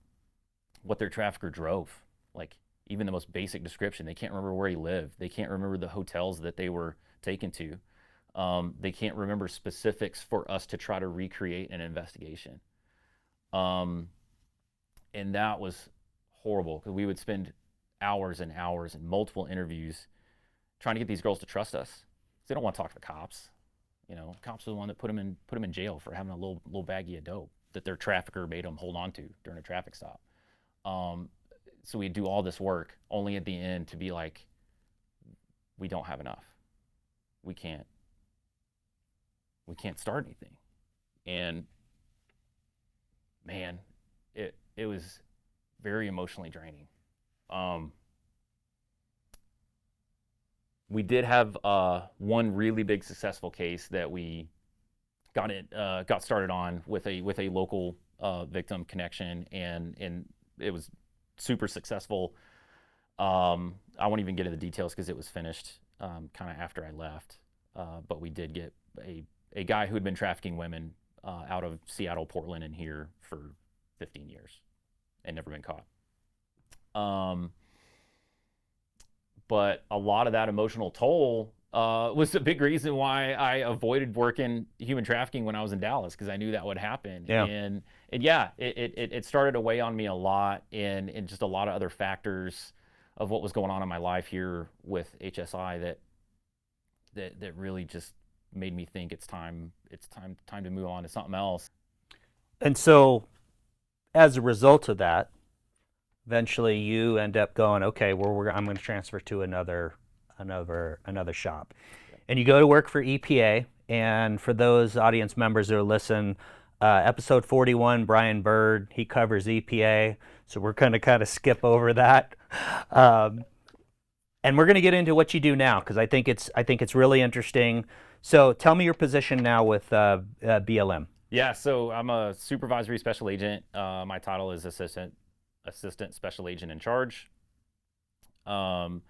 what their trafficker drove, like even the most basic description. They can't remember where he lived. They can't remember the hotels that they were taken to. They can't remember specifics for us to try to recreate an investigation. And that was horrible because we would spend hours and hours and multiple interviews trying to get these girls to trust us. They don't want to talk to the cops. Cops are the one that put them in jail for having a little baggie of dope that their trafficker made them hold on to during a traffic stop. So we do all this work only at the end to be like, we don't have enough. We can't start anything. And man, it was very emotionally draining. We did have one really big successful case that we got started on with a local victim connection, and it was super successful. I won't even get into the details because it was finished kind of after I left. But we did get a guy who had been trafficking women out of Seattle, Portland, and here for 15 years and never been caught. But a lot of that emotional toll was a big reason why I avoided working human trafficking when I was in Dallas, because I knew that would happen. Yeah. And yeah, it started to weigh on me a lot, and just a lot of other factors of what was going on in my life here with HSI that really just made me think it's time to move on to something else. And so, as a result of that, eventually you end up going, okay, I'm going to transfer to another shop. Yep. And you go to work for EPA. And for those audience members that are listening, episode 41, Brian Bird, he covers EPA. So we're going to kind of skip over that. And we're going to get into what you do now because I think it's really interesting. So tell me your position now with BLM. Yeah, so I'm a supervisory special agent. My title is assistant special agent in charge um,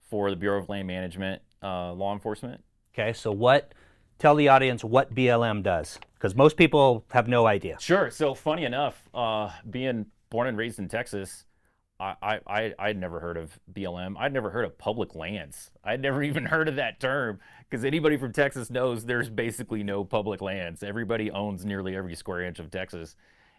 for the Bureau of Land Management, law enforcement. Okay, so tell the audience what BLM does because most people have no idea. Sure. So funny enough, being born and raised in Texas, I'd never heard of BLM. I'd never heard of public lands. I'd never even heard of that term because anybody from Texas knows there's basically no public lands. Everybody owns nearly every square inch of Texas.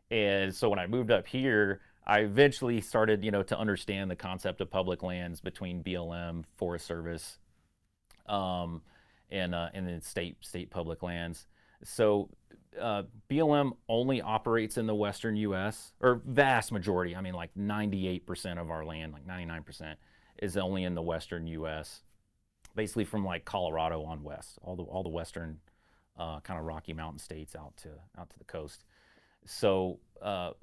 And so when I moved up here, I eventually started, to understand the concept of public lands between BLM, Forest Service, um, and then state public lands. So BLM only operates in the western U.S. or vast majority. I mean, like 98% of our land, like 99%, is only in the western U.S. Basically, from like Colorado on west, all the western kind of Rocky Mountain states out to the coast. So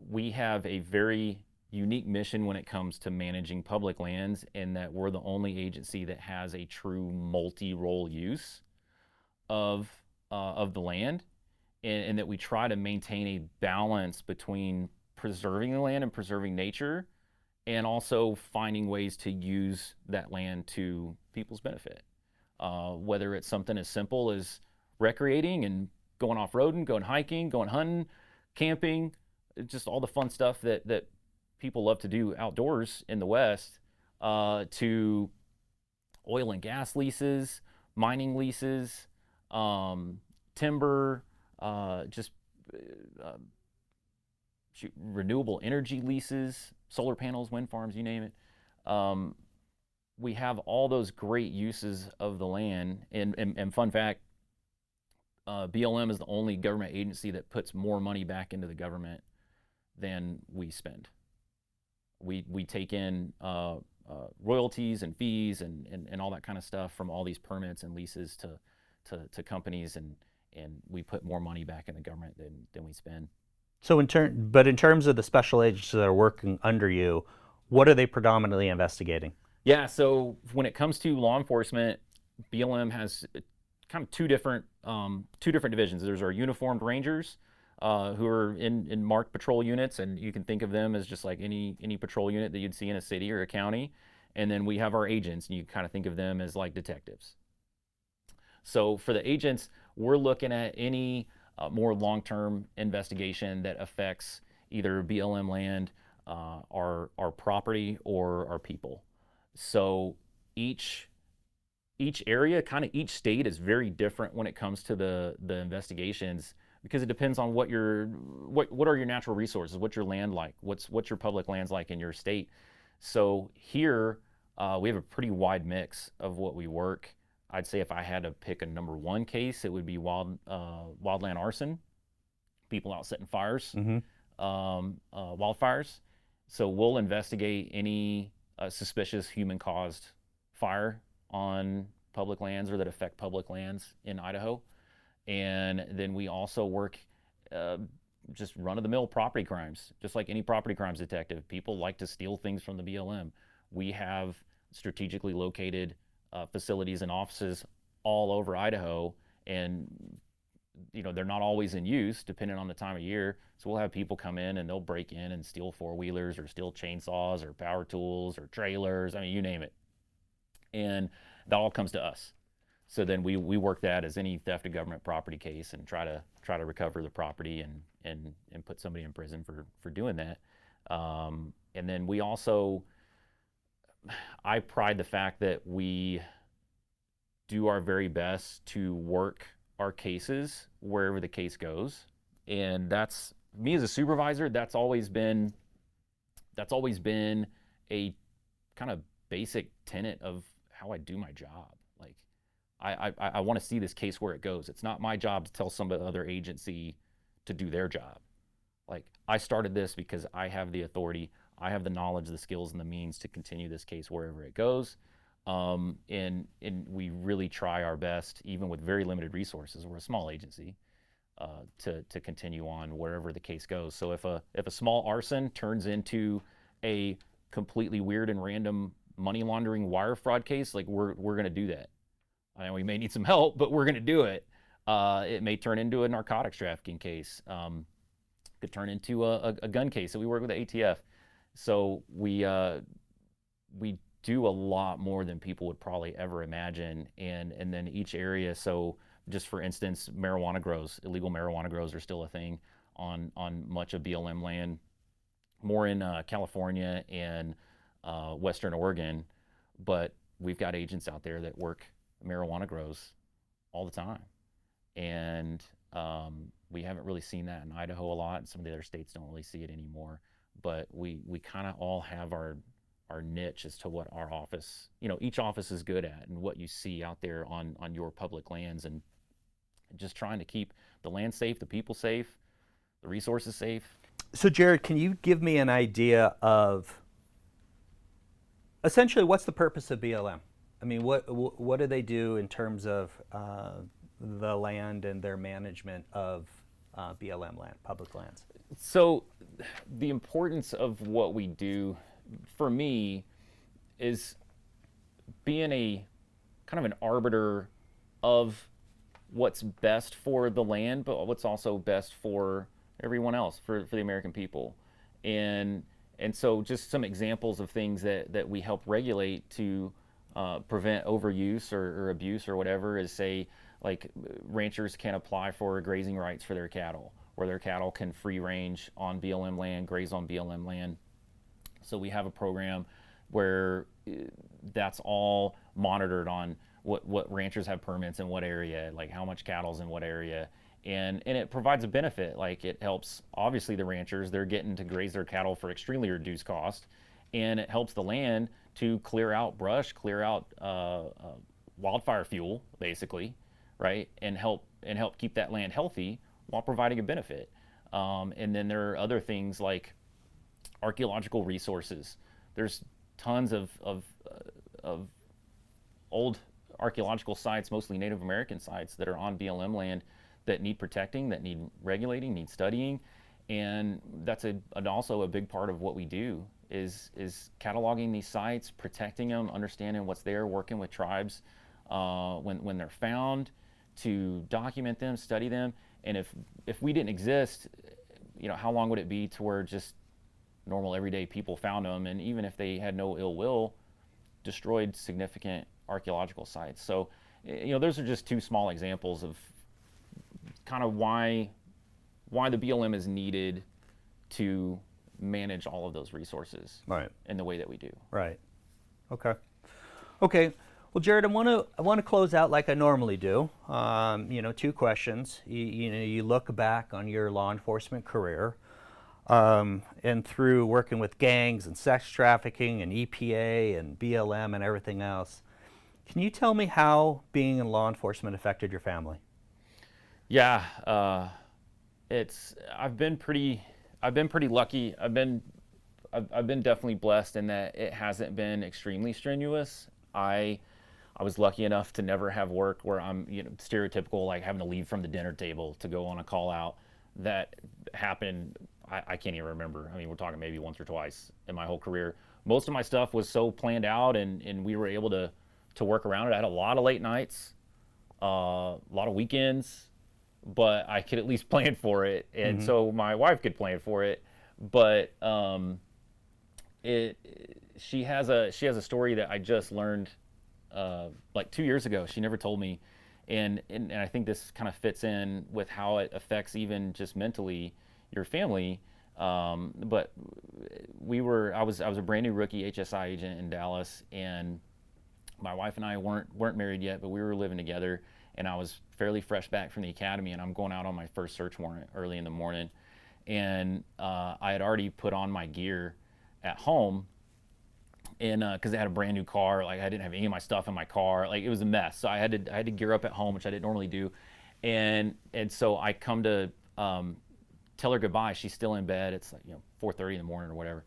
we have a very unique mission when it comes to managing public lands, in that we're the only agency that has a true multi-role use of the land, and that we try to maintain a balance between preserving the land and preserving nature, and also finding ways to use that land to people's benefit. Whether it's something as simple as recreating and going off-roading, going hiking, going hunting, camping, just all the fun stuff that people love to do outdoors in the West, to oil and gas leases, mining leases, timber, just uh, renewable energy leases, solar panels, wind farms, you name it. Um, we have all those great uses of the land. And fun fact, BLM is the only government agency that puts more money back into the government than we spend. We take in royalties and fees and all that kind of stuff from all these permits and leases to companies, and we put more money back in the government than we spend. So in terms of the special agents that are working under you, what are they predominantly investigating? Yeah, so when it comes to law enforcement, BLM has kind of two different divisions. There's our uniformed rangers, who are in marked patrol units, and you can think of them as just like any patrol unit that you'd see in a city or a county. And then we have our agents, and you kind of think of them as like detectives. So for the agents, we're looking at any more long-term investigation that affects either BLM land, our property, or our people. So each area, kind of each state, is very different when it comes to the investigations, because it depends on what are your natural resources, what's your land like, what's your public lands like in your state. So here we have a pretty wide mix of what we work. I'd say if I had to pick a number one case, it would be wildland arson, people out setting fires, Mm-hmm. wildfires. So we'll investigate any suspicious human-caused fire on public lands or that affect public lands in Idaho. And then we also work uh, just run-of-the-mill property crimes, just like any property crimes detective. People like to steal things from the BLM. We have strategically located facilities and offices all over Idaho, and they're not always in use depending on the time of year. So we'll have people come in and they'll break in and steal four-wheelers or steal chainsaws or power tools or trailers. I mean, you name it. And that all comes to us. So then we work that as any theft of government property case and try to recover the property and put somebody in prison for doing that. And then we also, I pride the fact that we do our very best to work our cases wherever the case goes. And that's me as a supervisor, that's always been a kind of basic tenet of how I do my job. Like I want to see this case where it goes. It's not my job to tell some other agency to do their job. Like, I started this because I have the authority, I have the knowledge, the skills, and the means to continue this case wherever it goes. And we really try our best, even with very limited resources. We're a small agency, to continue on wherever the case goes. So if a small arson turns into a completely weird and random money laundering wire fraud case, like we're going to do that. I know we may need some help, but we're going to do it. It may turn into a narcotics trafficking case. Could turn into a gun case. So we work with the ATF. So we do a lot more than people would probably ever imagine. And then each area. So just for instance, marijuana grows, illegal marijuana grows are still a thing on much of BLM land, more in California and Western Oregon. But we've got agents out there that work marijuana grows all the time. And we haven't really seen that in Idaho a lot, and some of the other states don't really see it anymore. But we kind of all have our niche as to what our office, each office is good at, and what you see out there on your public lands, and just trying to keep the land safe, the people safe, the resources safe. So Jared, can you give me an idea of essentially what's the purpose of BLM? I mean, what do they do in terms of the land and their management of BLM land, public lands? So the importance of what we do for me is being a kind of an arbiter of what's best for the land, but what's also best for everyone else, for the American people. And so just some examples of things that we help regulate to prevent overuse or abuse or whatever is, say, like ranchers can apply for grazing rights for their cattle, where their cattle can free range on BLM land, graze on BLM land. So we have a program where that's all monitored on what ranchers have permits in what area, like how much cattle's in what area. And it provides a benefit. Like, it helps, obviously, the ranchers. They're getting to graze their cattle for extremely reduced cost. And it helps the land to clear out brush, clear out wildfire fuel, basically, right? And help keep that land healthy while providing a benefit. And then there are other things like archaeological resources. There's tons of old archaeological sites, mostly Native American sites, that are on BLM land that need protecting, that need regulating, need studying. And that's also a big part of what we do is cataloging these sites, protecting them, understanding what's there, working with tribes when they're found, to document them, study them. And if we didn't exist, how long would it be to where just normal everyday people found them, and even if they had no ill will, destroyed significant archaeological sites? So those are just two small examples of kind of why the BLM is needed to manage all of those resources, right, in the way that we do. Right. Okay. Well, Jared, I want to close out like I normally do. Two questions. You look back on your law enforcement career, and through working with gangs and sex trafficking and EPA and BLM and everything else. Can you tell me how being in law enforcement affected your family? Yeah, I've been pretty lucky. I've been definitely blessed in that it hasn't been extremely strenuous. I was lucky enough to never have work where I'm stereotypical, like having to leave from the dinner table to go on a call out. That happened, I can't even remember. I mean, we're talking maybe once or twice in my whole career. Most of my stuff was so planned out, and we were able to work around it. I had a lot of late nights, a lot of weekends, but I could at least plan for it, and so my wife could plan for it. But she has a story that I just learned like 2 years ago. She never told me, and I think this kind of fits in with how it affects even just mentally your family. But I was a brand new rookie HSI agent in Dallas, and my wife and I weren't married yet, but we were living together, and I was fairly fresh back from the academy, and I'm going out on my first search warrant early in the morning. And I had already put on my gear at home, and because I had a brand new car, like I didn't have any of my stuff in my car, like it was a mess. So I had to gear up at home, which I didn't normally do. And so I come to tell her goodbye. She's still in bed. It's like 4:30 in the morning or whatever.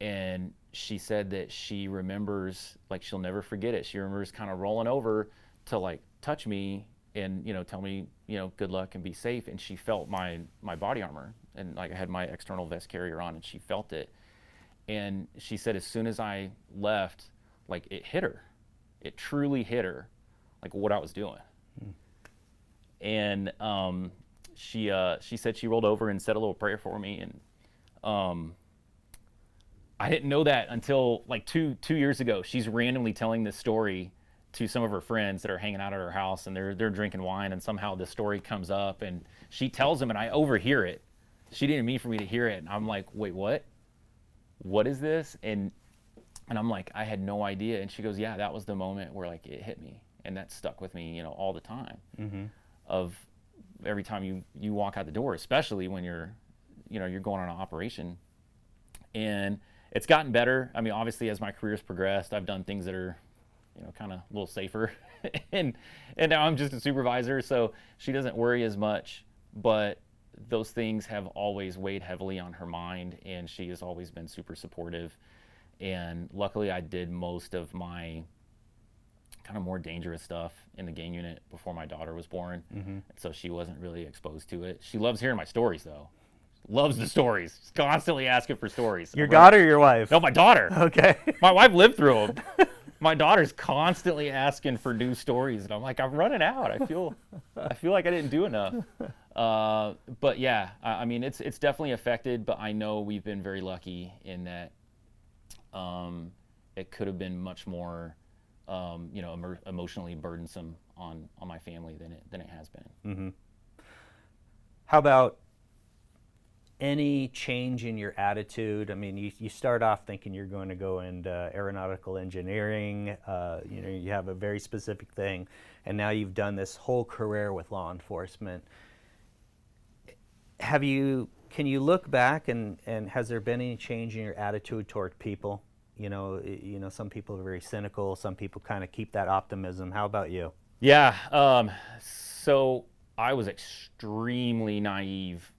And she said that she remembers, like she'll never forget it. She remembers kind of rolling over to like touch me and tell me good luck and be safe. And she felt my body armor, and like I had my external vest carrier on, and she felt it. And she said as soon as I left, like it hit her. It truly hit her, like what I was doing. And she said she rolled over and said a little prayer for me. And I didn't know that until like two years ago. She's randomly telling this story to some of her friends that are hanging out at her house, and they're drinking wine, and somehow this story comes up, and she tells them, and I overhear it. She didn't mean for me to hear it, and I'm like, wait, what? What is this? And I'm like, I had no idea. And she goes, yeah, that was the moment where like it hit me, and that stuck with me, all the time. Of every time you walk out the door, especially when you're going on an operation. And it's gotten better. I mean, obviously, as my career's progressed, I've done things that are, kind of a little safer. and now I'm just a supervisor, so she doesn't worry as much. But those things have always weighed heavily on her mind, and she has always been super supportive. And luckily, I did most of my kind of more dangerous stuff in the gang unit before my daughter was born. So she wasn't really exposed to it. She loves hearing my stories, though. Loves the stories. She's constantly asking for stories. Your daughter or your wife? No, my daughter. Okay. My wife lived through them. My daughter's constantly asking for new stories, and I'm like, I'm running out. I feel like I didn't do enough. But yeah, I mean, it's definitely affected. But I know we've been very lucky in that it could have been much more, emotionally burdensome on my family than it has been. How about any change in your attitude? I mean, you start off thinking you're going to go into aeronautical engineering. You have a very specific thing, and now you've done this whole career with law enforcement. Can you look back and has there been any change in your attitude toward people? Some people are very cynical. Some people kind of keep that optimism. How about you? Yeah. So I was extremely naive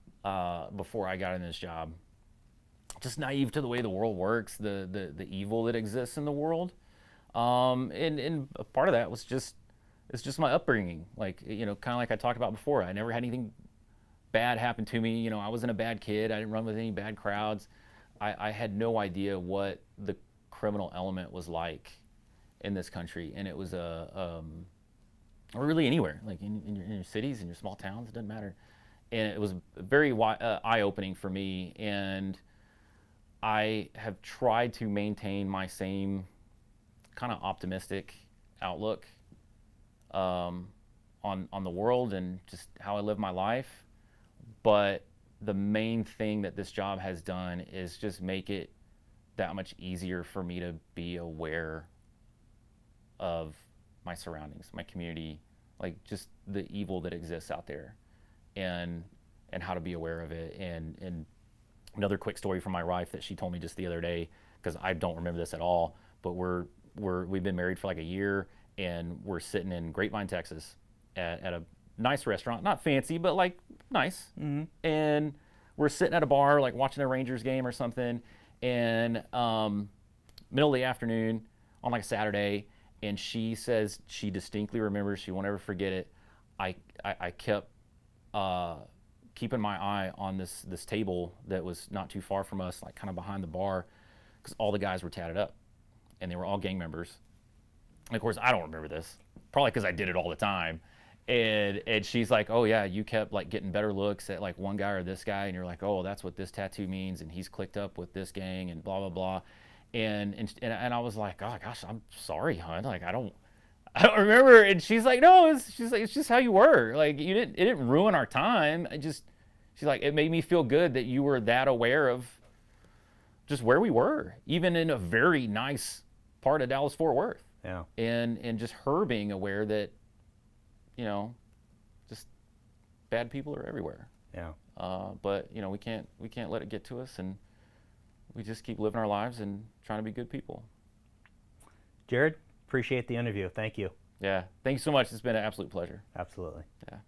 before I got in this job. Just naive to the way the world works, the evil that exists in the world. And a part of that was it's just my upbringing. Like, kind of like I talked about before, I never had anything bad happen to me. I wasn't a bad kid. I didn't run with any bad crowds. I had no idea what the criminal element was like in this country. And it was or really anywhere, like in your cities, in your small towns, it doesn't matter. And it was very eye-opening for me, and I have tried to maintain my same kind of optimistic outlook on the world and just how I live my life. But the main thing that this job has done is just make it that much easier for me to be aware of my surroundings, my community, like just the evil that exists out there. And how to be aware of it. And another quick story from my wife that she told me just the other day, because I don't remember this at all, but we've been married for like a year, and we're sitting in Grapevine, Texas at a nice restaurant, not fancy, but like nice. And we're sitting at a bar, like watching a Rangers game or something, and middle of the afternoon on like a Saturday, and she says she distinctly remembers, she won't ever forget it, I kept keeping my eye on this table that was not too far from us, like kind of behind the bar, because all the guys were tatted up, and they were all gang members. And of course, I don't remember this, probably because I did it all the time. And she's like, oh yeah, you kept like getting better looks at like one guy or this guy, and you're like, oh, that's what this tattoo means, and he's clicked up with this gang, and blah blah blah. And I was like, oh gosh, I'm sorry, hon, like I don't remember. And she's like, no, it's just how you were. Like it didn't ruin our time. She's like, it made me feel good that you were that aware of just where we were, even in a very nice part of Dallas-Fort Worth. Yeah. And just her being aware that, just bad people are everywhere. Yeah. But we can't let it get to us, and we just keep living our lives and trying to be good people. Jared, appreciate the interview. Thank you. Yeah. Thank you so much. It's been an absolute pleasure. Absolutely. Yeah.